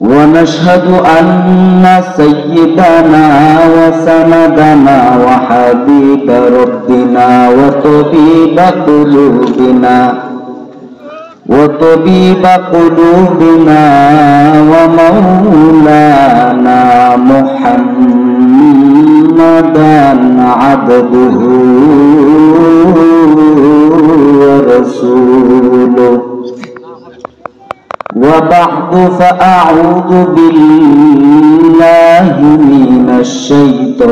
ونشهد أن سيدنا وسندنا وحبيب ربنا وطبيب قلوبنا ومولانا محمدا عبده ورسوله وبعد فأعوذ بالله من الشيطان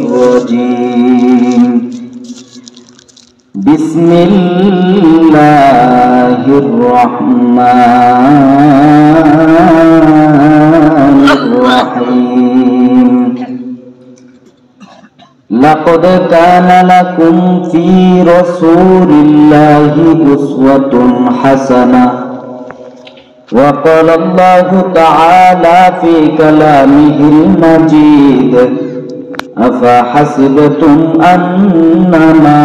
الرجيم بسم الله الرحمن الرحيم لقد كان لكم في رسول الله أسوة حسنة وقال الله تعالى في كلامه المجيد أفحسبتم أنما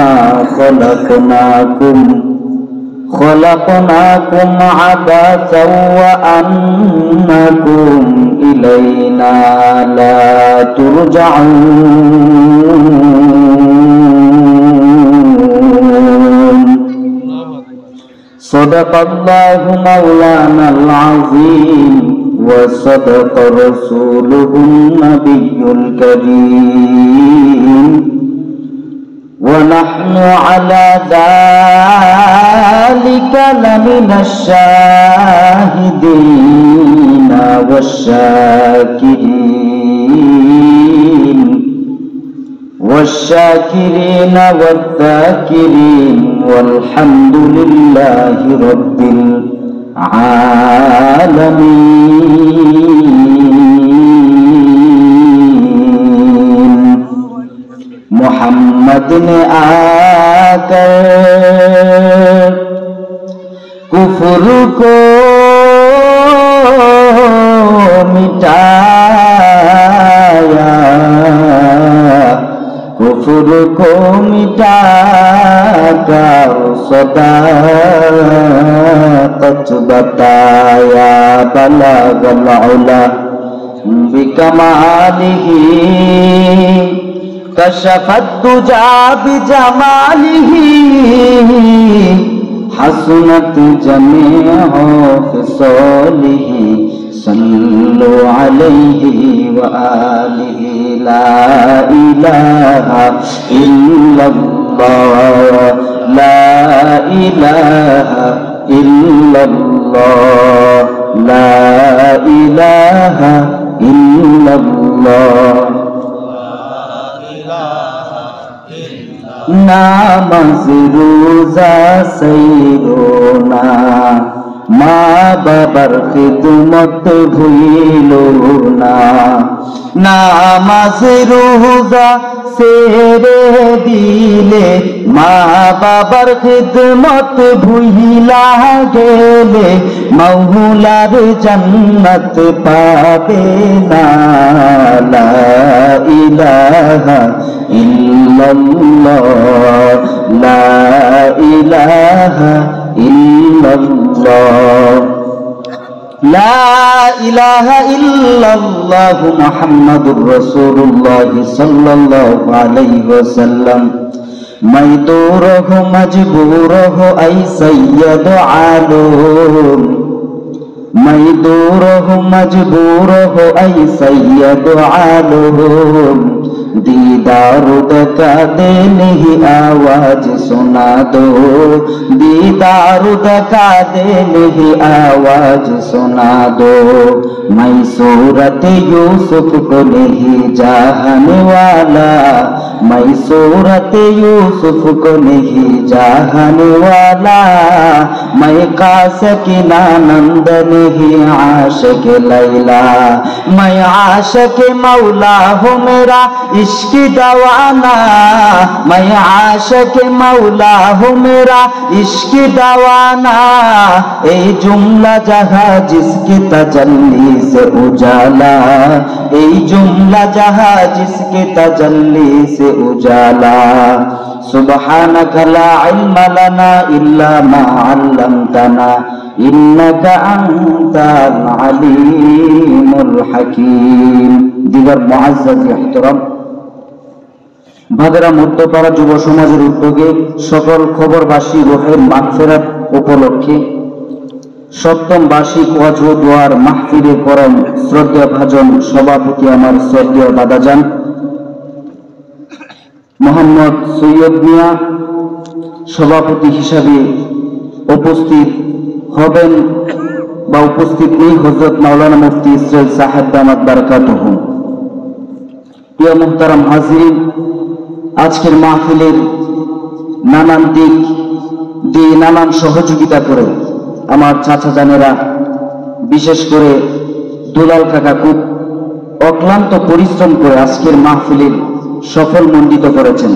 خلقناكم عبثا وأنكم إلينا لا ترجعون صدق الله مولانا العظيم وصدق رسوله النبي الكريم ونحن على ذلك لمن الشاهدين والشاكرين والذاكرين والحمد لله رب العالمين मोहम्मद ने आकर कुफ्र को मिटाया, कुफ्र को मिटाकर सदाकत बताया। बलगल उला बिकमालिही कशफत दुजा बिजमालिही हसनत जमीअ फिसालिही सल्लु अलैहि व आलिहि। ला इलाहा इल्लल्लाह, ला इलाहा इल्लल्लाह, ला इलाहा इल्लल्लाह। नामाज रोजा सैरोना माँ बाবার খিদমত ভুইলো না। নামাজ রোজা ছেড়ে দিলে মা বাবার খিদমত ভুইলা গেলে মাওলার জান্নাত পাবে না। লা ইলাহা ইল্লাল্লাহ, লা ইলাহা ইল্লাল্লাহ, লা ইলাহা ইল্লাল্লাহ মুহাম্মাদুর রাসূলুল্লাহ সাল্লাল্লাহু আলাইহি ওয়াসাল্লাম। मैं दूर हो मजबूर हो ऐ सैयद आलम, मैं दूर हो मजबूर हो ऐ सैयद आलम। दीदार दका दे नहीं आवाज सुना दो, दीदार दका दे नहीं आवाज सुना दो। मैं सूरत यूसुफ को नहीं जानने वाला, मैं सूरत यूसुफ को नहीं जानने वाला। मैं कासकिना नंद नहीं आशिक लैला, मैं आशिक मौला हूँ मेरा इश्क दवाना मैं आशिक मौला हूँ मेरा इश्क दवाना ए जुमला जहाँ जिसकी तजल्ली से उजाला ए जुमला जहाँ जिसकी तजल्ली से उजाला सुबहानक ला इल्म लना इल्ला मा अल्लमतना इन्नका अंताल अलीमुल हकीम। दिगर मुअज्जज इहतराम, ভাগরা মধ্যপাড়া যুব সমাজের উদ্যোগে সকল খবরবাসী রুহের মাগফিরাত উপলক্ষে সপ্তম বার্ষিক ওয়াজ ও দোয়ার মাহফিলে পরম শ্রদ্ধেয় ভাজন সভাপতি আমার শ্রদ্ধেয় দাদাজান মোহাম্মদ সৈয়দ মিয়া সভাপতি হিসাবে উপস্থিত হবেন বা উপস্থিত নেই হযরত মাওলানা মুফতি ইসরাইল সাহেব দামাত বারাকাতুহু। প্রিয় মুহতারাম হাজিরিন, আজকের মাহফিলের নানান দিক দিয়ে নানান সহযোগিতা করে আমার চাচা জানেরা, বিশেষ করে দুলাল কাকা খুব অক্লান্ত পরিশ্রম করে আজকের মাহফিলের সফল মণ্ডিত করেছেন।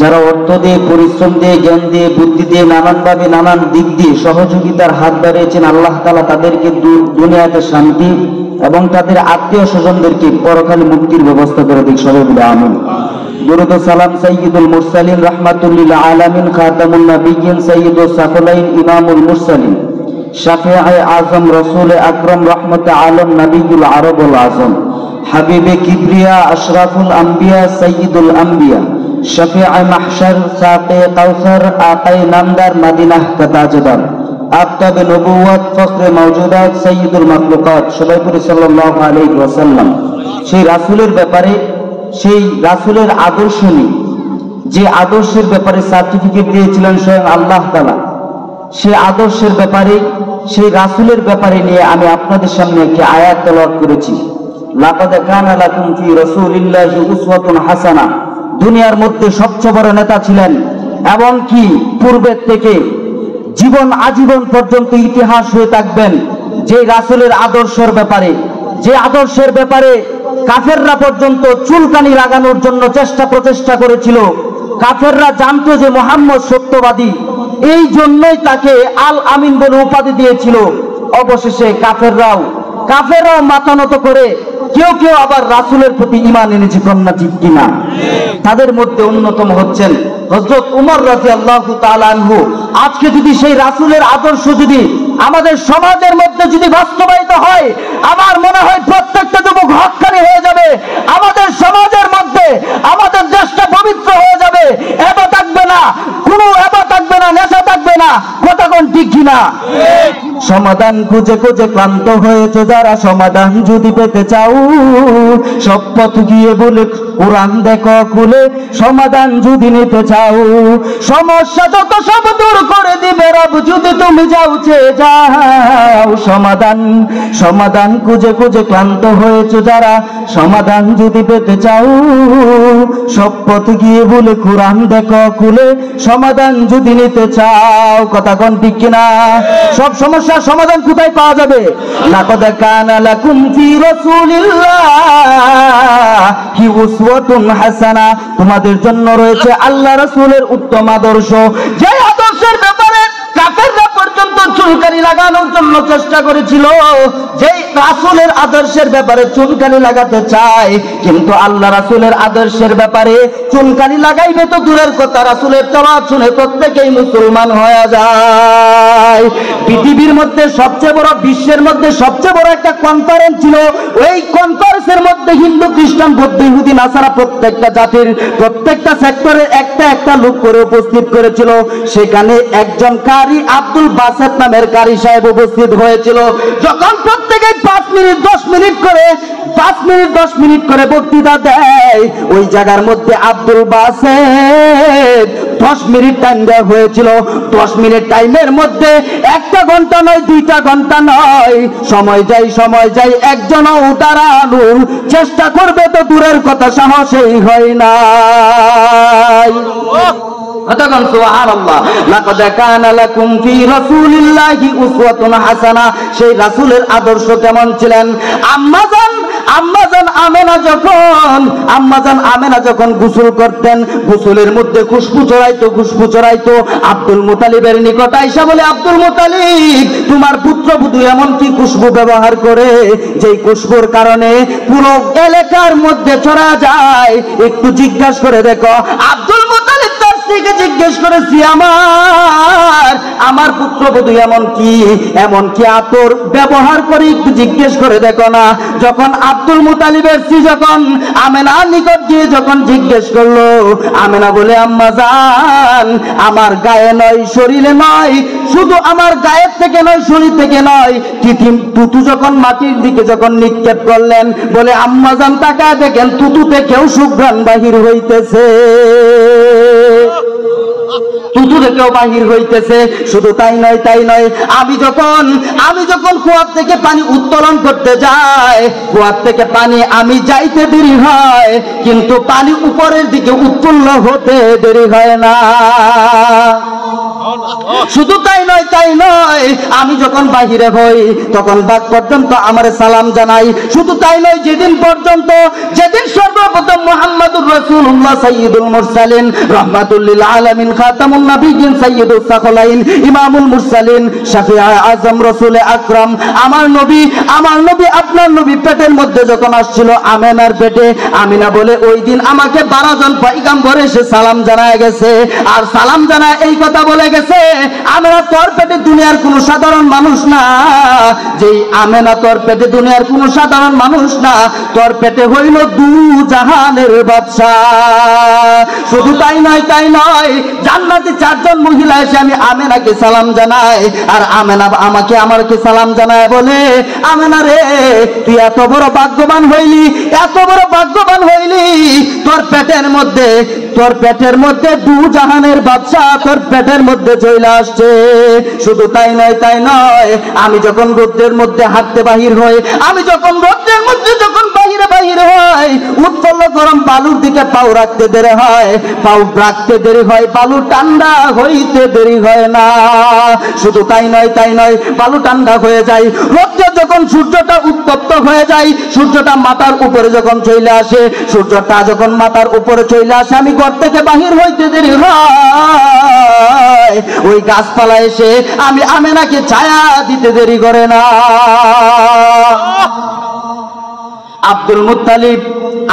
যারা অর্থ দিয়ে, পরিশ্রম দিয়ে, জ্ঞান দিয়ে, বুদ্ধি দিয়ে, নানানভাবে নানান দিক দিয়ে সহযোগিতার হাত বাড়িয়েছেন, আল্লাহ তাআলা তাদেরকে দুনিয়াতে শান্তি এবং তাদের আত্মীয় স্বজনদেরকে পরকালে মুক্তির ব্যবস্থা করে দিক। সবাই বলে আমিন। দুরূদ ও সালাম সাইয়্যিদুল মুরসালিন রাহমাতুল আলামিন খাতামুন নবিয়্যিন সাইয়্যিদুস সাফলাইন ইমামুল মুরসালিন শাফিঈ আযম রাসূল আকরাম রাহমাতুল আলাম নবিয়ুল আরবুল আযম হাবিবে কিবরিয়া আশরাফুল আম্বিয়া সাইয়্যিদুল আম্বিয়া শাফিঈ মাহশর সাকে কাউসার আকায়ে নামদার মদিনাহ কা তাজদার আফতাব নবুওয়াত ফখরে মাওজুদাত সাইয়্যিদুল মাখলুকাত সবাই পড়ি সাল্লাল্লাহু আলাইহি ওয়াসাল্লাম। সেই রাসূলের ব্যাপারে, সেই রাসূলের আদর্শ নিয়ে, যে আদর্শের ব্যাপারে সার্টিফিকেট দিয়েছিলেন স্বয়ং আল্লাহ তাআলা, সেই আদর্শের ব্যাপারে, সেই রাসূলের ব্যাপারে নিয়ে আমি আপনাদের সামনে একটি আয়াত তেলাওয়াত করেছি। লাকাদ কানা লাকুম ফি রাসূলিল্লাহি উসওয়াতুন হাসানা। দুনিয়ার মধ্যে সবচেয়ে বড় নেতা ছিলেন এবং কি পূর্বের থেকে জীবন আজীবন পর্যন্ত ইতিহাস হয়ে থাকবেন যে রাসূলের আদর্শের ব্যাপারে, যে আদর্শের ব্যাপারে কাফেররা পর্যন্ত চুলকানি লাগানোর জন্য প্রচেষ্টা করেছিল। কাফেররা জানতো যে মুহাম্মদ সত্যবাদী, এই জন্যই তাকে আল আমিন বলে উপাধি দিয়েছিল। অবশেষে কাফেররাও মাথা নত করে কেউ কেউ আবার রাসূলের প্রতি ঈমান এনেছে, কন্যা ঠিক কিনা? তাদের মধ্যে অন্যতম হচ্ছেন হযরত উমর রাদিয়াল্লাহু তাআলা আনহু। আজকে যদি সেই রাসূলের আদর্শ যদি আমাদের সমাজের মধ্যে যদি বাস্তবায়িত হয়, আমার মনে হয় প্রত্যেকটা যুবক হক্কানি হয়ে যাবে, আমাদের সমাজের মধ্যে আমাদের দেশটা পবিত্র হয়ে যাবে, এবা থাকবে না, কোনো এবা থাকবে না, নেশা থাকবে না। কথা কোন ঠিক কিনা? সমাধান খুঁজে খুঁজে ক্লান্ত হয়েছে যারা, সমাধান যদি পেতে চাও সব পথ গিয়ে বলে কোরআন দেখো খুলে, সমাধান যদি নিতে চাও সমস্যা যত সব দূর করে দিবে রব যদি তুমি যাও চেয়ে যাও। সমাধান খুঁজে খুঁজে ক্লান্ত হয়েছে যারা, সমাধান যদি পেতে চাও সব পথ গিয়ে বলে কোরআন দেখো খুলে, সমাধান যদি নিতে চাও। কথা কোন ঠিক কিনা? সব সমস্যার সমাধান কোথায় পাওয়া যাবে? লাকাদ কানা লাকুম ফি রাসূলিল্লাহি উসওয়াতুন হাসানা। তোমাদের জন্য রয়েছে আল্লাহ রাসূলের উত্তম আদর্শ, যে আদর্শের ব্যাপারে কাফেররা পর্যন্ত চুলকানি লাগানোর জন্য চেষ্টা করেছিল। যে রাসূলের আদর্শের ব্যাপারে চুলকানি লাগাতে চায়, কিন্তু আল্লাহ রাসূলের আদর্শের ব্যাপারে চুলকানি লাগাইবে তো দূরের কথা, রাসূলের তেলাওয়াত শুনে প্রত্যেকেই মুসলমান হয়ে যায়। পৃথিবীর মধ্যে সবচেয়ে বড়, বিশ্বের মধ্যে সবচেয়ে বড় একটা কনফারেন্স ছিল। ওই কনফারেন্সের মধ্যে হিন্দু, খ্রিস্টান, বৌদ্ধ, ইহুদি, নাসারা প্রত্যেকটা জাতির প্রত্যেকটা সেক্টরে একটা লোক করে উপস্থিত করেছিল। সেখানে একজন কারি আব্দুল বাসেত নামের কারি সাহেব উপস্থিত হয়েছিল। যখন প্রত্যেকে 5 মিনিট 10 মিনিট করে বক্তৃতা দেয়, ওই জায়গার মধ্যে আব্দুল বাসেত 10 মিনিট টাইম দেওয়া হয়েছিল। 10 মিনিট টাইমের মধ্যে 1 ঘন্টা নয়, 2 ঘন্টা নয়, সময় যাই একজনও দাঁড়ানোর চেষ্টা করবে তো দূরের কথা, সাহসই হয় না। লাকাদ কানা লাকুম ফি রাসূলিল্লাহি উসওয়াতুন হাসানা। সেই রাসূলের আদর্শ কেমন ছিলেন? আম্মা জান আম্মাজান আমেনা যখন গোসল করতেন, গোসলের মধ্যে খুশবু চড়াইতো। আব্দুল মুতালিবের নিকট আইসা বলে, আব্দুল মুতালিব, তোমার পুত্রবধূ এমন কি খুশবু ব্যবহার করে যেই খুশবুর কারণে পুরো এলাকার মধ্যে ছড়া যায়, একটু জিজ্ঞাসা করে দেখো। আব্দুল মুতালিব তার স্ত্রীকে জিজ্ঞেস করেছি, আমার পুত্রবধূ এমন কি আতর ব্যবহার করে একটু জিজ্ঞেস করে দেখো না। যখন আব্দুল মুতালিবের স্ত্রী যখন আমেনার নিকট গিয়ে যখন জিজ্ঞেস করলো, আমেনা বলে, আম্মা জান, আমার গায়ে নয়, শরীরে নয়, শুধু আমার গায়ের থেকে নয়, শরীর থেকে নয়, তুতু যখন মাটির দিকে যখন নিক্ষেপ করলেন, বলে আম্মা জান তাকায় দেখেন তুতু থেকেও সুঘ্রাণ বাহির হইতেছে, তুতু থেকেও বাহির হইতেছে। শুধু তাই নয়, আমি যখন কুয়ার থেকে পানি উত্তোলন করতে যাই, কুয়ার থেকে পানি আমি যাইতে দেরি হয়, কিন্তু পানি উপরের দিকে উৎপন্ন হতে দেরি হয় না। শুধু তাই নয়, আমি যখন বাহিরে হই তখন বাগ পর্যন্ত আমারে সালাম জানাই। শুধু তাই নয়, যেদিন সর্বপ্রথম মুহাম্মাদুর রাসূলুল্লাহ সাইয়্যিদুল মুরসালিন রাহমাতুল লিল আলামিন খাতামুন নবিয়্যিন সাইয়্যিদুস সাকলাইন ইমামুল মুরসালিন শাফিঈ আযম রাসূল আকরাম আমার নবী আপনার নবী পেটের মধ্যে যখন আসছিল আমেনার পেটে, আমিনা বলে ওই দিন আমাকে 12 জন পয়গম্বর এসে সালাম জানায় গেছে, আর সালাম জানায় এই কথা বলে গেছে, আমেনা তোর পেটে দুনিয়ার কোনো সাধারণ মানুষ না, যেই আমেনা তোর পেটে দুনিয়ার কোনো সাধারণ মানুষ না, তোর পেটে হইল দু জাহানের বাদশা। শুধু তাই নয়, জান্নাতে 4 জন মহিলা এসে আমি আমেনাকে সালাম জানাই, আর আমেনা আমাকে সালাম জানায় বলে, আমেনা রে, তুই এত বড় ভাগ্যবান হইলি, তোর পেটের মধ্যে দু জাহানের বাদশা তোর পেটের মধ্যে চলে আসছে। শুধু তাই নয়, আমি যখন রোদ্রের মধ্যে হাঁটতে বাহির হই, বাহির হয়, উৎপন্ন গরম বালুর দিকে পাও রাখতে দেরি হয়, বালু ঠান্ডা হইতে দেরি হয় না। শুধু তাই নয়, বালু ঠান্ডা হয়ে যায়, রোদ্রে যখন সূর্যটা উত্তপ্ত হয়ে যায়, সূর্যটা মাথার উপরে যখন চলে আসে, আমি ঘর থেকে বাহির হইতে দেরি হয়, ওই গাছপালা এসে আমি আমেনাকে ছায়া দিতে দেরি করে না। আব্দুল মুত্তালিব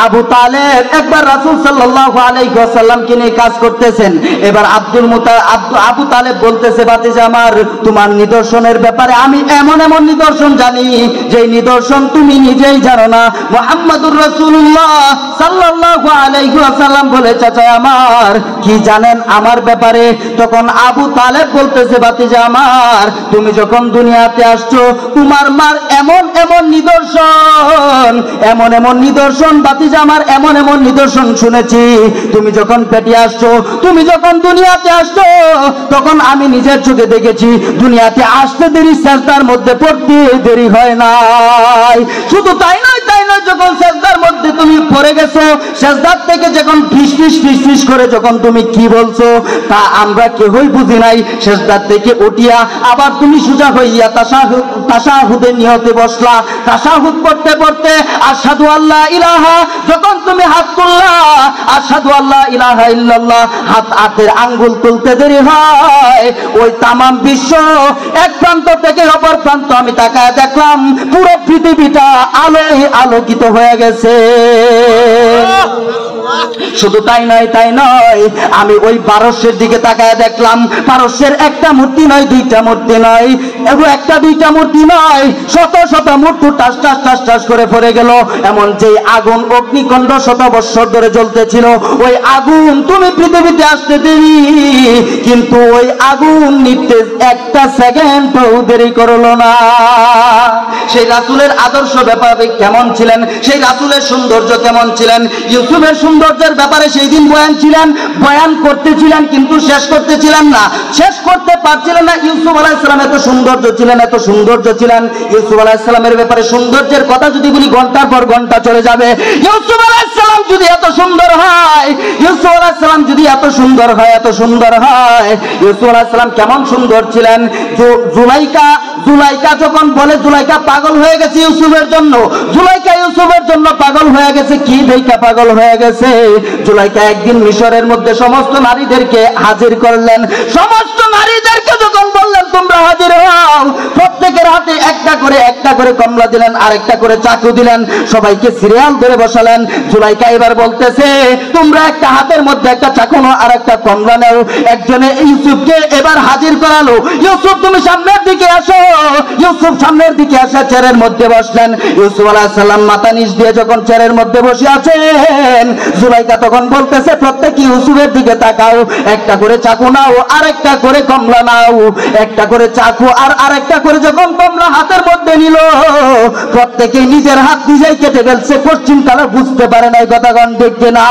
আবু তালেব একবার রাসূল সাল্লাল্লাহু আলাইহি ওয়াসাল্লামকে নিয়ে কাজ করতেছেন। এবার আবু তালেব বলতেছে, ভাতিজা আমার, তোমার নিদর্শনের ব্যাপারে আমি এমন নিদর্শন জানি যে নিদর্শন তুমি নিজেই জানো না। মুহাম্মাদুর রাসূলুল্লাহ সাল্লাল্লাহু আলাইহি ওয়াসাল্লাম বলে, চাচা আমার, কি জানেন আমার ব্যাপারে? তখন আবু তালেব বলতেছে, ভাতিজা আমার, তুমি যখন দুনিয়াতে আসছো, তোমার মার এমন নিদর্শন ভাতিজা আমার, এমন নিদর্শন শুনেছি। তুমি যখন পেটে আসছো, তুমি যখন দুনিয়াতে আসছো, তখন আমি নিজের চোখে দেখেছি, দুনিয়াতে আসতে দেরি, সেজদার মধ্যে পড়তে দেরি হয় নাই। শুধু তাই নয়, যখন সেজদার মধ্যে তুমি পড়ে গেছো, সেজদার থেকে যখন ফিস করে যখন তুমি কি বলছো তা আমরা কেউই বুঝি নাই। সেজদার থেকে উঠিয়া আবার তুমি সোজা হইয়া তাশাহুদে নিয়তে বসলা, তাশাহুদ পড়তে আশহাদু আল্লা ইলাহা, যখন তুমি হাত তুললা, আশহাদু আল্লা ইলাহা ইল্লাল্লাহ, হাতের আঙ্গুল তুলতে দেরি হয়, ওই তামাম বিশ্ব এক প্রান্ত থেকে অপর প্রান্ত আমি তাকায় দেখলাম, পুরো পৃথিবীটা আলোয় আলোকিত হয়ে গেছে। শুধু তাই নয়, আমি ওই পারস্যের দিকে তাকায় দেখলাম, পারস্যের একটা মূর্তি নয়, 2টা মূর্তি নয়, এবং 1-2টা মূর্তি নয়, শত মূর্তি টাস করে পড়ে গেল। এমন যে আগুন অগ্নিকুণ্ড 100 বছর ধরে জ্বলতেছিল, ওই আগুন তুমি পৃথিবীতে আসতে দেরি, কিন্তু ওই আগুন নিতে 1 সেকেন্ডও দেরি করলো না। সেই রাসূলের আদর্শ ব্যাপারে কেমন ছিলেন, সেই রাসূলের সৌন্দর্য কেমন ছিলেন, ইউসুফের সৌন্দর্যের ব্যাপারে সেই দিন বয়ান করতেছিলেন, কিন্তু শেষ করতে পারছিলেন না। ইউসুফ আলাইহিস সালাম এত সৌন্দর্য ছিলেন, ইউসুফ আলাইহিস সালামের ব্যাপারে সৌন্দর্যের কথা যদি বলি ঘন্টার পর ঘন্টা চলে যাবে। ইউসুফ আলাইহিস সালাম যদি এত সুন্দর হয়, ইউসুফ আলাইহিস সালাম কেমন সুন্দর ছিলেন। জুলাইকা যখন বলে জুলাইকা পাগল হয়ে গেছে ইউসুফের জন্য, জুলাইকা ইউসুফের জন্য পাগল হয়ে গেছে। কি দেখা পাগল হয়ে গেছে? জুলাইকা একদিন মিশরের মধ্যে সমস্ত নারীদেরকে হাজির করলেন। সমস্ত নারীদেরকে যখন বললেন তোমরা হাজির হও, প্রত্যেকের হাতে একটা করে কমলা দিলেন, আরেকটা করে চাকু দিলেন, সবাইকে সিরিয়াল ধরে বসালেন। জুলাইকা এবার বলতেছে তোমরা একটা হাতের মধ্যে একটা চাকু নাও আর একটা কমলা নাও। একজনে ইউসুফকে এবার হাজির করালো, ইউসুফ তুমি সামনের দিকে আসো। ইউসুফ সামনের দিকে আসা চেয়ারের মধ্যে বসলেন। ইউসুফ আলাইহিস সালাম মাথা নিচ দিয়ে যখন চেয়ারের মধ্যে বসে আছেন, জুলাইকা তখন বলতেছে প্রত্যেকে ইউসুফের দিকে তাকাও, একটা করে চাকু নাও আর একটা করে কমলা নাও। একটা করে চাকু আর আরেকটা করে যখন কমলা হাতের মধ্যে নিল, প্রত্যেকে নিজের হাত নিজেই কেটে ফেলছে। পশ্চিম কালে বুঝতে পারে নাই, কথাগণ দেখবে না।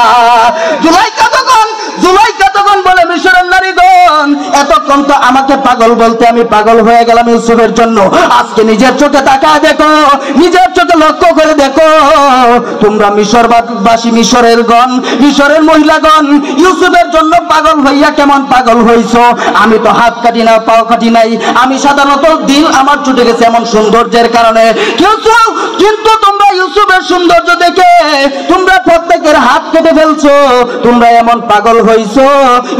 জুলাইকা তখন বলে মিশরের নারীগণ এতক্ষণ তো আমাকে পাগল বলতে আমি পাগল হয়ে গেলাম ইউসুফের জন্য, আজকে নিজের চোখে তাকায় দেখো, নিজের চোখে লক্ষ্য করে দেখো, তোমরা মিশরবাসী মিশরের মহিলাগণ ইউসুফের জন্য পাগল হইয়া কেমন পাগল হইছো। আমি তো হাত কাটি না, পাও কাটি নাই, আমি সাধারণত দিল আমার ছুটে গেছে এমন সৌন্দর্যের কারণে। কিন্তু তোমরা ইউসুফের সৌন্দর্য দেখে তোমরা প্রত্যেকের হাত কেটে ফেলছো। তোমরা এমন পাগল হইছো,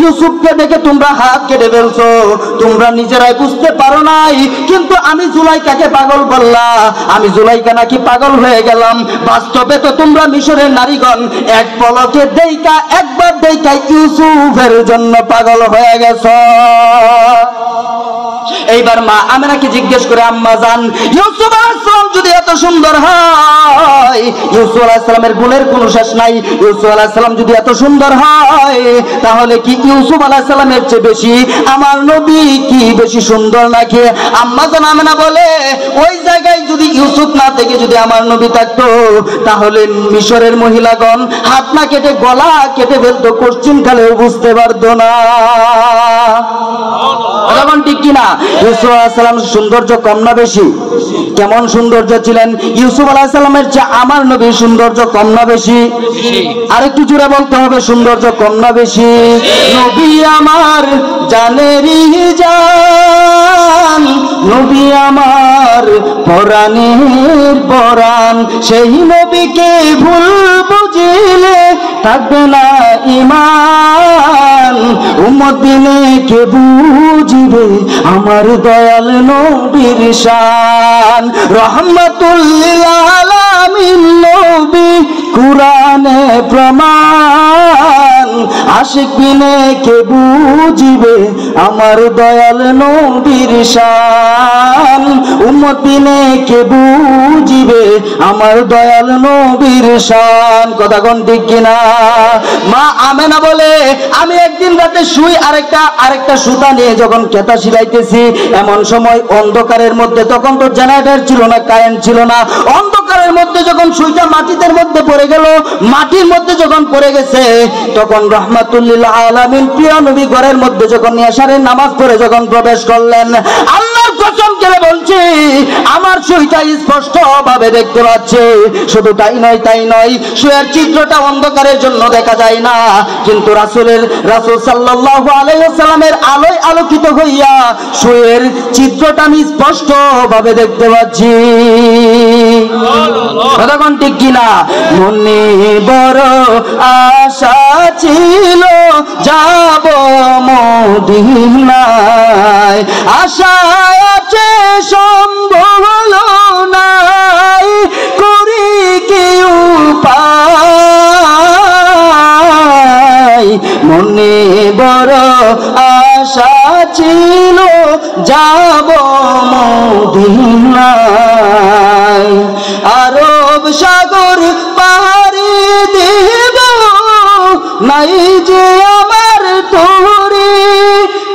ইউসুফকে দেখে তোমরা হাত কেটে ফেলছো। তোমরা নিজেরাই বুঝতে পারো নাই, কিন্তু আমি জুলাইকাকে পাগল বললাম। আমি জুলাইকা নাকি পাগল হয়ে গেলাম। বাস্তবে তো তোমরা মিশরের নারীগণ এক পলকে একবার দেইকা ইউসুফের জন্য পাগল হয়ে গেছো। এইবার মা আমেনাকে জিজ্ঞেস করে, আম্মা জান ইউসুফ আলাইহিস সালাম যদি এত সুন্দর হয়, ইউসুফ আলাইহিস সালামের গুণের কোনো শেষ নাই, ইউসুফ আলাইহিস সালাম যদি এত সুন্দর হয়, তাহলে কি ইউসুফ আলাইহিস সালামের চেয়ে বেশি আমার নবী কি বেশি সুন্দর নাকি? আম্মা জান আমেনা বলে ওই জায়গায় যদি ইউসুফ না থেকে যদি আমার নবী থাকতো, তাহলে মিশরের মহিলাগণ হাত না কেটে গলা কেটে ফেলতো, পশ্চিম কালেও বুঝতে পারতো না। এখন ঠিক কিনা? ইউসুফ আলাইহিস সালাম সৌন্দর্য কম না বেশি? কেমন সৌন্দর্য ছিলেন? ইউসুফ আলাইহিস সালামের চেয়ে আমার নবীর সৌন্দর্য কম না বেশি? আরেকটু জোরে বলতে হবে, সৌন্দর্য কম না বেশি? নবী আমার জানেরই জান, নবী আমার পরাণের পরাণ, সেই নবীকে ভুল বুঝিলে থাকবে না ঈমান। উম্মত দিনে কে বুঝিবে আমার দয়াল নবীর শান। রহমাতুল লিল আলামিন নবী কুরআনে প্রমাণ, আশিক বিনে কে বুঝিবে আমার দয়াল নবীর শান। উম্মত বিনে কে বুঝিবে আমার দয়াল নবীর শান। কথাগণ ঠিক কিনা? মা আমেনা বলে আমি একদিন রাতে শুই, আরেকটা সুতা নিয়ে যখন কেতা সিলাইতেছি, এমন সময় অন্ধকারের মধ্যে, তখন তো জেনারেটর ছিল না, কারেন্ট ছিল না, অন্ধকারের মধ্যে যখন সুইটা মাটির মধ্যে পড়ে গেল, মাটির মধ্যে যখন পড়ে গেছে, তখন রহমাতুল লিল আলামিন প্রিয় নবী ঘরের মধ্যে যখন এশারের নামাজ পড়ে যখন প্রবেশ করলেন, আল্লাহর কসম করে বলছি আমার সুইটা স্পষ্ট ভাবে দেখতে পাচ্ছে। শুধু তাই নয়, সুয়ের চিত্রটা অন্ধকারের জন্য দেখা যায় না, কিন্তু রাসূল সাল্লাল্লাহু আলাইহি ওয়াসাল্লামের আলোয় আলোকিত হইয়া সুয়ের চিত্রটা আমি স্পষ্ট ভাবে দেখতে পাচ্ছি। কথাগণ ঠিক কিনা? মনে বড় আশা ছিল যাব মদিনায়, আশা আছে সম্ভব হলো নাই, করি কি উপায়। মনে বড় আশা ছিল যাব মদিনায়, আরব সাগর পাড়ি দিব, নাই যে আমার তোরে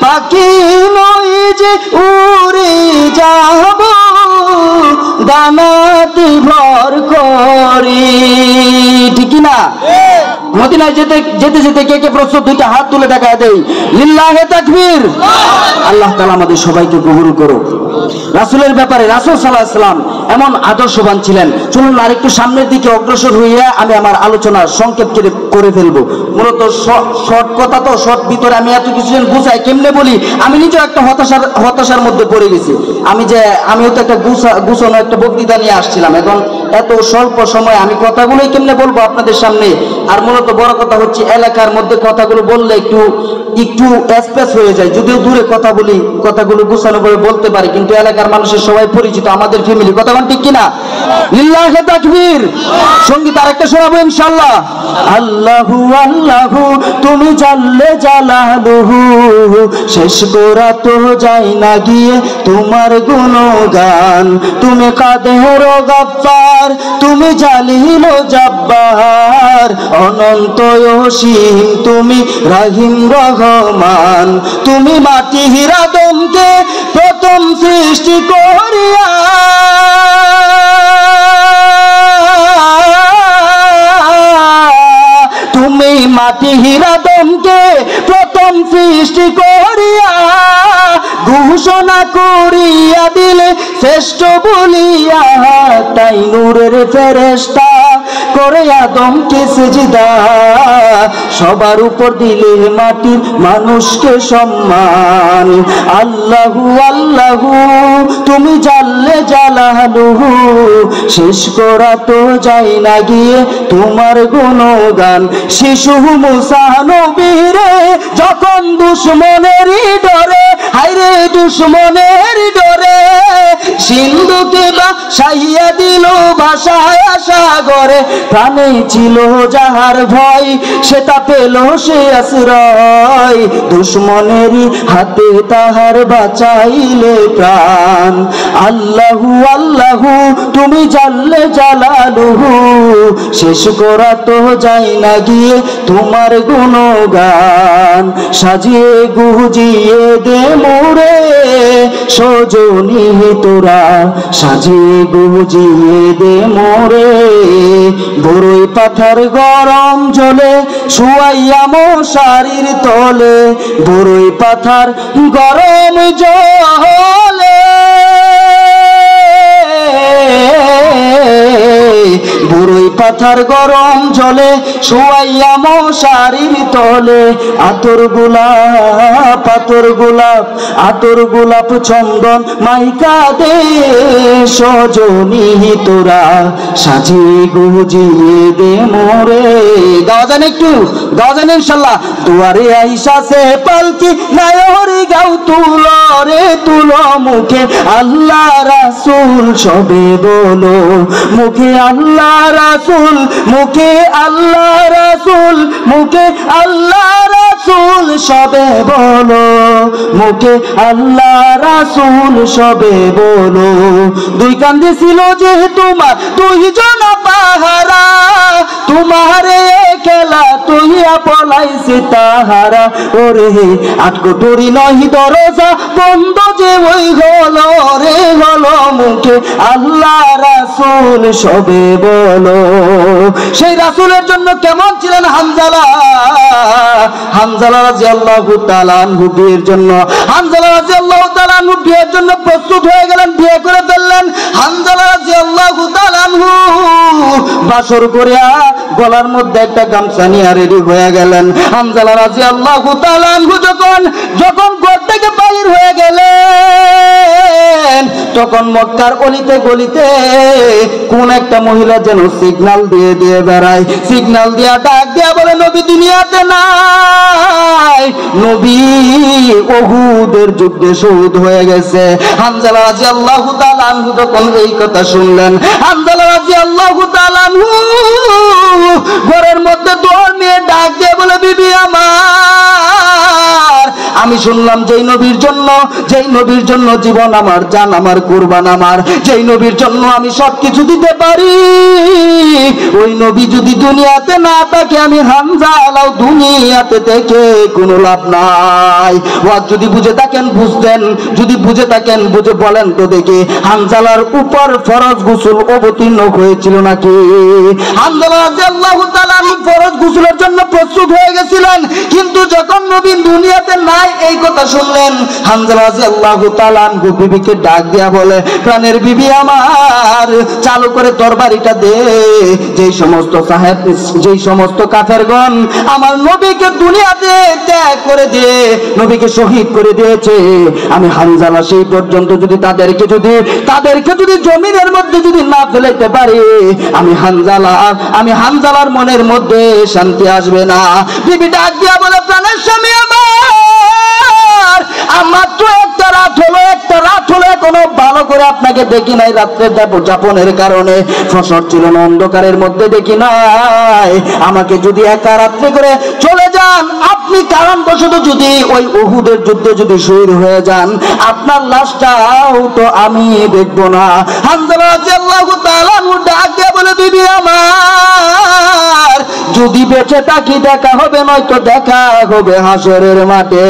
পাখি নই যে উড়ে যাব, দানাতে ভর করি। ঠিক না? মদিনায় যেতে যেতে কে কে প্রস্তুত? দুইটা হাত তুলে দেখা দেই, লিল্লাহে তাকবীর। আল্লাহ তাআলা আমাদের সবাইকে কবুল করুক। রাসূলের ব্যাপারে রাসূল সাল্লাল্লাহু আলাইহি ওয়াসাল্লাম এমন আদর্শবান ছিলেন। চলুন আরেকটু সামনের দিকে অগ্রসর হইয়া আমি আমার আলোচনা সংক্ষেপ করে করে ফেলবো। মূলত শর্ট কথা তো, শর্ট ভিতরে আমি এত কিছু গুছাই কেমনে বলি, আমি নিজেও একটা হতাশার মধ্যে পড়ে গেছি। আমিও তো একটা গুছানো একটা বক্তৃতা নিয়ে আসছিলাম, এখন এত স্বল্প সময় আমি কথাগুলোই কেমনে বলবো আপনাদের সামনে। আর মূলত বড় কথা হচ্ছে এলাকার মধ্যে কথাগুলো বললে একটু স্পেস হয়ে যায়, যদিও দূরে কথা বলি, কথাগুলো গুছানো করে বলতে পারি, কিন্তু এলাকার মানুষের সবাই পরিচিত, আমাদের ফ্যামিলি। কথা কোন ঠিক কিনা? লিল্লাহি তাকবীর। সঙ্গীত আরেকটা শোনাবো ইনশাআল্লাহ। আল্লাহু আল্লাহু তুমি জাল্লে জালালুহু, শেষ করা তো যায় না গিয়ে তোমার গুণগান। তুমি কাদের গফফার, তুমি জালিল জব্বার, অনন্ত অসীম তুমি রহিম রহমান। তুমি মাটি আদমকে প্রথম সৃষ্টি করিয়া, তুমি মাটি আদমকে প্রথম সৃষ্টি করিয়া, ঘোষণা করিয়া দিলে শ্রেষ্ঠ বলিয়া, তাই নূরের ফেরেশতা করে আদমকে সিজদা, সবার উপর দিলে মাটির মানুষকে সম্মান। আল্লাহু আল্লাহু তুমি জাল্লে জালালুহু, শেষ করা তো যায় না গিয়ে তোমার গুণগান। শিশু মুসা নবীরে যখন দুশ্মনেরই ডরে, হায়রে দুশ্মনের ডরে, সিন্ধুকে ভাসাইয়া দিল ভাষায় সাগরে। প্রাণে ছিল যাহার ভয়, সেটা পেল সে আশ্রয়, দুশ্মনেরই হাতে তাহার বাঁচাইলে প্রাণ। আল্লাহু আল্লাহু তুমি জাল্লে জালালুহু, শেষ করা তো যায় না গিয়ে তোমার গুণগান। সাজিয়ে গুজিয়ে দে মোরে সজনী তোরা, সাজিয়ে গুজিয়ে দে মোরে, বড়ই পাথার গরম জলে শুয়াইয়া মশারির তলে, বড়ই পাথার গরম জলে, বড়ই পাথার গরম জলে শুয়াইয়া মশারির তলে। আতর গোলাপ আতর গোলাপ আতর গোলাপ চন্দন মাইকা দে সজনী তোরা, সাজিয়ে গুজিয়ে দে মোরে। গাওয়া যান একটু, গাওয়া যান ইনশাআল্লাহ। দুয়ারে আইসাছে পালকি নায়রি গাও তুলো রে তুলো, মুখে আল্লাহ রাসূল সবে বলো, মুখে আল্লাহ রাসূল, মুখে আল্লাহ রাসূল, মুখে আল্লাহ রাসূল সবে বলো, মুখে আল্লাহ রাসূল সবে বলো। দুই কান্দে ছিল যে তোমার দুইজন পাহারা, তোমারে খেলা তুইয়া পলাইছে তাহারা। ওরে আটকটরি নহি দরজা বন্ধ যে ওই হলো রে হলো, মুখে আল্লাহ রাসূল সবে বলো। সেই রাসূলের জন্য কেমন ছিলেন হানজালা? হানজালা রাদিয়াল্লাহু তাআলা আনহু বিয়ের জন্য, হানজালা রাদিয়াল্লাহু তাআলা আনহু বিয়ের জন্য প্রস্তুত হয়ে গেলেন, বিয়ে করে ফেললেন। হানজালা রাদিয়াল্লাহু তাআলা আনহু বাসর করিয়া গলার মধ্যে একটা গামছা নিয়ে রেডি হয়ে গেলেন। হানজালা রাদিয়াল্লাহু তাআলা আনহু যখন ঘর থেকে বাইর হয়ে গেলেন, তখন মক্কার অলিতে গলিতে কোন একটা মহিলা যেন সিগন্যাল দিয়ে দিয়ে বেড়ায়, সিগন্যাল দিয়া ডাক দিয়া বলে নবী দুনিয়াতে নাই, নবী উহুদের যুদ্ধে শহীদ হয়ে গেছে। হানজালা রাদিয়াল্লাহু তাআলা আনহু যখন এই কথা শুনলেন, হানজালা রাদিয়াল্লাহু তাআলা আনহু ঘরের মধ্যে দৌড় নিয়ে ডাক দিয়ে বলে বিবি আমার, আমি শুনলাম যেই নবীর জন্য জীবন আমার, জান আমার, কুরবান আমার, যেই নবীর জন্য আমি সবকিছু দিতে পারি, ওই নবী যদি দুনিয়াতে না থাকে আমি হানজালাও দুনিয়াতে থেকে কোনো লাভ নাই। ওয়াজ যদি বুঝে থাকেন বুঝতেন, যদি বুঝে থাকেন বুঝে বলেন তো দেখি, হানজালার উপর ফরজ গোসল অবতীর্ণ হয়েছিল নাকি? হানজালা রাদিয়াল্লাহু তাআলা ফরজ গোসলের জন্য প্রস্তুত হয়ে গেছিলেন, কিন্তু যখন নবী দুনিয়াতে নাই এই কথা শুনলেন, হামজা রাদিয়াল্লাহু তাআলা আনহু বিবিকে ডাক দিয়া বলে, প্রাণের বিবি আমার, চালু করে তরবারিটা দে। যেই সমস্ত কাফেরগণ আমার নবীকে দুনিয়াতে ত্যাগ করে দিয়ে নবীকে শহীদ করে দিয়েছে, আমি হানজালা সেই পর্যন্ত যদি তাদেরকে যদি জমিনের মধ্যে যদি না ফেলাইতে পারি, আমি হানজালার মনের মধ্যে শান্তি আসবে না। বিবি ডাক দিয়া বলে, প্রাণের স্বামী আমার তো একটা রাত হলো এখনো ভালো করে আপনাকে দেখি নাই, রাত্রে যাপনের কারণে ফসর ছিল না, অন্ধকারের মধ্যে দেখি নাই। আমাকে যদি একা রাত্রে করে চলে যান আপনি, কারণবশত যদি ওই উহুদের যুদ্ধে যদি শহীদ হয়ে যান, আপনার লাশটাও তো আমি দেখবো না। হামজা রাদিয়াল্লাহু তাআলা ডাক দিয়ে বলে, বিবি আমার, যদি বেঁচে থাকি দেখা হবে, নয়তো দেখা হবে হাসরের মাঠে।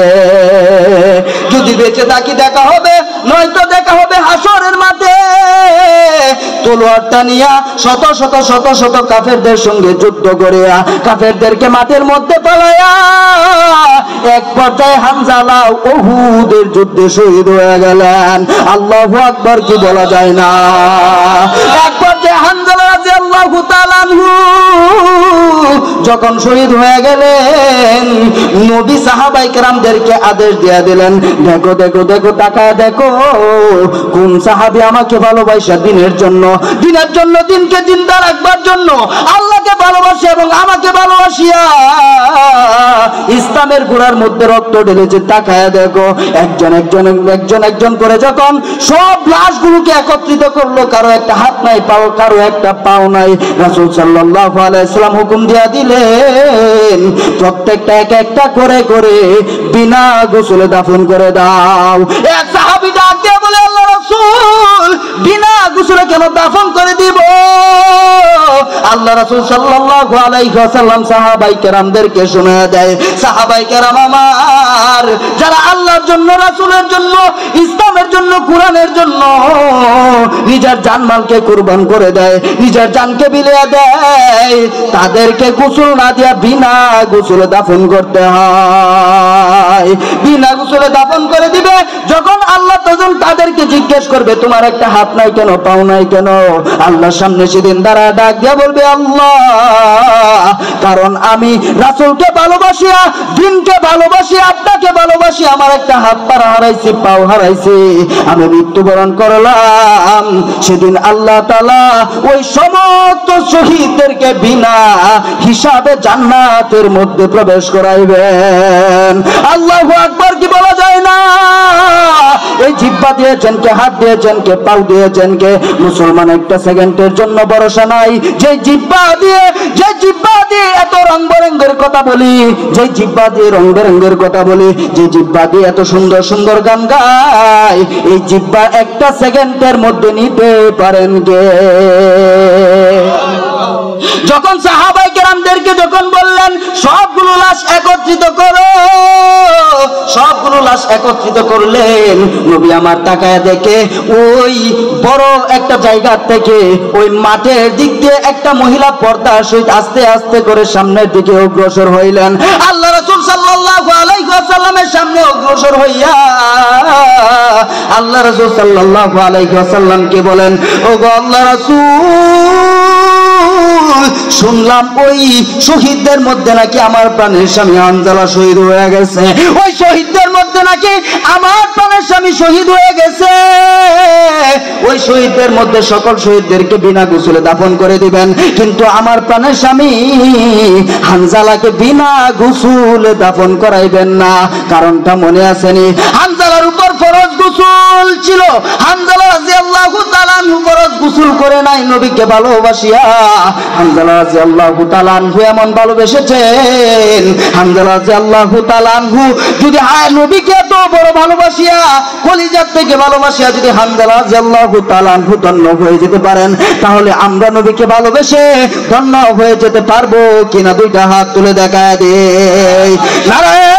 যদি বেঁচে থাকি দেখা হবে, নয়তো দেখা হবে হাসরের মাঠে। তলোয়ারটা নিয়া শত শত কাফেরদের সঙ্গে যুদ্ধ করিয়া কাফেরদেরকে মাঠের মধ্যে পালাইয়া এক পর্যায়ে হামজালা উহুদের যুদ্ধে শহীদ হয়ে গেলেন। আল্লাহু আকবার কি বলা যায় না? এক পর্যায়ে হামজালা রাদিয়াল্লাহু তাআলা আনহু যখন শহীদ হয়ে গেলেন, নবী সাহাবায়ে কেরামদেরকে আদেশ দিয়ে দিলেন, দেখো তাকায় দেখো কোন সাহাবী আমাকে ভালোবাসা দিনের জন্য দিনকে জিন্দা রাখবার জন্য আল্লাহকে ভালোবাসে এবং আমাকে ভালোবাসিয়া ইসলামের গোড়ার মধ্যে রক্ত ঢেলেছে। তাকায় দেখো। একজন করে যখন সব লাশগুলোকে একত্রিত করলো, কারো একটা হাত নাই, কারো একটা পাও নাই, রাসূল সাল্লাল্লাহু আলাইহি ওয়াসাল্লাম হুকুম দিয়া দিলেন, প্রত্যেকটা একটা করে বিনা গোসলে দাফন করে দাও। এক সাহাবী ডাক দিয়ে বলে, আল্লাহ রাসূল, বিনা গোসলে কেন দাফন করে দিব? আল্লাহ রাসূল সাল্লাল্লাহু আলাইহি ওয়াসাল্লাম সাহাবায়ে কেরামদেরকে শোনায় দেয়, সাহাবায়ে কেরাম আমার, যারা আল্লাহর জন্য, রাসূলের জন্য, ইসলামের জন্য, কুরআনের জন্য নিজের জানমালকে কুরবান করে দেয়, নিজের জানকে বিলিয়ে দেয়, তাদেরকে গোসল না দিয়া বিনা গোসলে দাফন করতে হয়। বিনা গোসলে দাফন করে দিবে। যখন আল্লাহ তখন তাদেরকে জিজ্ঞেস করবে, তোমার একটা হাত নাই কেন, পাও নাই কেন? আল্লাহর সামনে সেদিন দ্বারা ডাক দিয়া বলবে, আল্লাহ, কারণ আমি রাসূলকে ভালোবাসিয়া, দিনকে ভালোবাসিয়া, আপনাকে ভালোবাসি, আমার একটা হাত পা হারাইছি, পাও হারাইছি, আমি মৃত্যুবরণ করলাম। সেদিন আল্লাহ তাআলা ওই সমস্ত শহীদদেরকে বিনা হিসাবে জান্নাতের মধ্যে প্রবেশ করাইবেন। আল্লাহু আকবার কি বলা যায় না? এই জিহ্বা দিয়েছেন কে, হাত দিয়েছেন কে, পাও দিয়েছেন কে? মুসলমান একটা সেকেন্ডের জন্য ভরসা নাই। যে জিহ্বা দিয়ে এত রং বেরঙের কথা বলি, যে জিহ্বা দিয়ে রং বেরঙের কথা বলি, যে জিহ্বা দিয়ে এত সুন্দর সুন্দর গান গাই, এই জিহ্বা একটা সেকেন্ডের মধ্যে নিতে পারেন কে? যখন সাহাবায়ে কেরামদেরকে যখন বললেন সবগুলো লাশ একত্রিত করো, সবগুলো লাশ একত্রিত করলেন, নবী আমার তাকায় দেখে ওই বড় একটা জায়গা থেকে ওই মাঠের দিক দিয়ে একটা মহিলা পর্দার সহিত আস্তে আস্তে করে সামনের দিকে অগ্রসর হইলেন। আল্লাহ রাসূল সাল্লাল্লাহু আলাইহি ওয়াসাল্লামের সামনে অগ্রসর হইয়া আল্লাহ রাসূল সাল্লাল্লাহু আলাইহি ওয়াসাল্লামকে বলেন, ওগো আল্লাহ রাসূল, শুনলাম ওই শহীদদের মধ্যে নাকি আমার প্রাণের স্বামী হানজালা শহীদ হয়ে গেছে। ওই শহীদদের মধ্যে নাকি আমার প্রাণের স্বামী শহীদ হয়ে গেছে। ওই শহীদদের মধ্যে সকল শহীদদেরকে বিনা গোসলে দাফন করে দিবেন, কিন্তু আমার প্রাণের স্বামী হানজালাকে বিনা গোসলে দাফন করাইবেন না। কারণটা মনে আসেনি? হানজালার উপর ফরজ গোসল ছিল। হানজালা রাদিয়াল্লাহু তাআলা ফরজ গোসল করে নাই নবীকে ভালোবাসিয়া। হানজালা রাদিয়াল্লাহু তাআলা এমন ভালোবেসেছেন, হানজালা রাদিয়াল্লাহু তাআলা যদি নবীকে এত বড় ভালোবাসিয়া, কলিজার থেকে ভালোবাসিয়া যদি হানজালা রাদিয়াল্লাহু তাআলা ধন্য হয়ে যেতে পারেন, তাহলে আমরা নবীকে ভালোবেসে ধন্য হয়ে যেতে পারবো কিনা? দুইটা হাত তুলে দেখায় দেই। নারায়ে